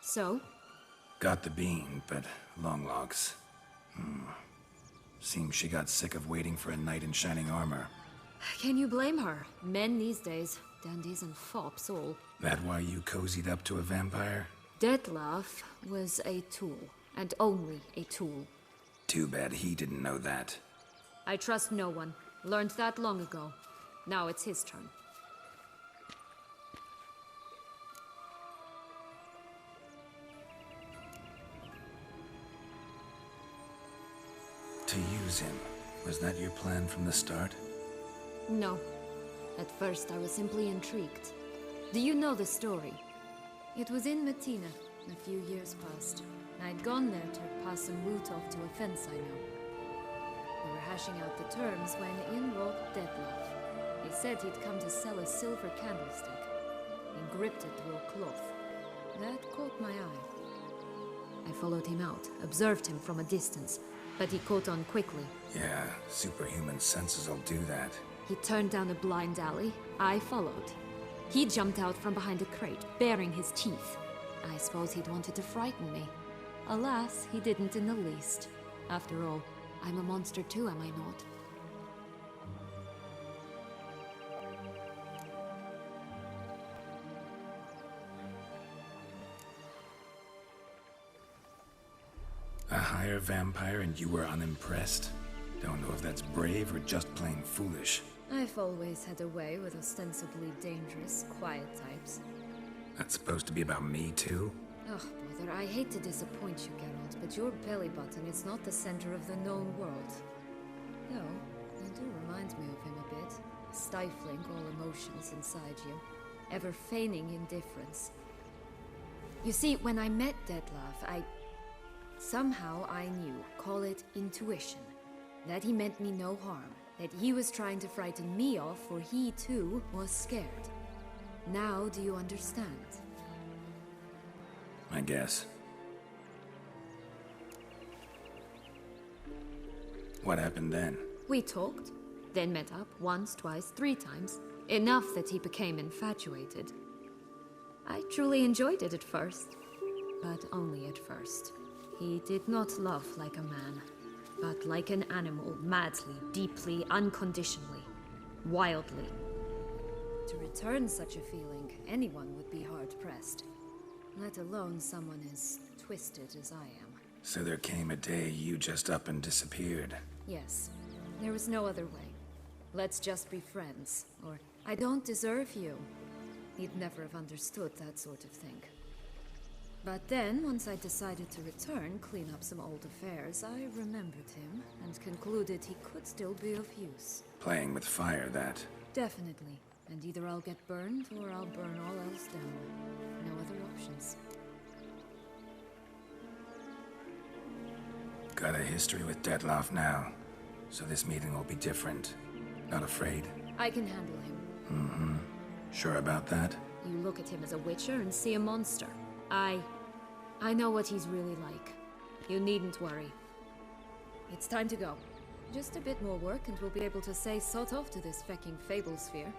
So? Got the bean, but long logs. Seems she got sick of waiting for a knight in shining armor. Can you blame her? Men these days, dandies and fops all. That why you cozied up to a vampire? Detlef was a tool, and only a tool. Too bad he didn't know that. I trust no one. Learned that long ago. Now it's his turn. To use him, was that your plan from the start? No. At first, I was simply intrigued. Do you know the story? It was in Metina, a few years past. I'd gone there to pass some loot off to a fence I know. We were hashing out the terms when in walked Detlef. He said he'd come to sell a silver candlestick. He gripped it through a cloth. That caught my eye. I followed him out, observed him from a distance, but he caught on quickly. Yeah, superhuman senses will do that. He turned down a blind alley. I followed. He jumped out from behind a crate, baring his teeth. I suppose he'd wanted to frighten me. Alas, he didn't in the least. After all, I'm a monster too, am I not? A higher vampire and you were unimpressed? Don't know if that's brave or just plain foolish. I've always had a way with ostensibly dangerous, quiet types. That's supposed to be about me too? Ugh, brother, I hate to disappoint you, Geralt, but your belly button is not the center of the known world. No, you do remind me of him a bit. Stifling all emotions inside you. Ever feigning indifference. You see, when I met Detlef, somehow I knew, call it intuition, that he meant me no harm, that he was trying to frighten me off, for he too was scared. Now do you understand? I guess. What happened then? We talked, then met up once, twice, 3 times. Enough that he became infatuated. I truly enjoyed it at first, but only at first. He did not love like a man, but like an animal, madly, deeply, unconditionally, wildly. To return such a feeling, anyone would be hard-pressed, let alone someone as twisted as I am. So there came a day you just up and disappeared. Yes, there was no other way. Let's just be friends, or I don't deserve you. He'd never have understood that sort of thing. But then, once I decided to return, clean up some old affairs, I remembered him and concluded he could still be of use. Playing with fire, that. Definitely. And either I'll get burned, or I'll burn all else down. No other options. Got a history with Detlef now, so this meeting will be different. Not afraid? I can handle him. Mm-hmm. Sure about that? You look at him as a witcher and see a monster. I know what he's really like. You needn't worry. It's time to go. Just a bit more work and we'll be able to say sot off to this fecking fable sphere.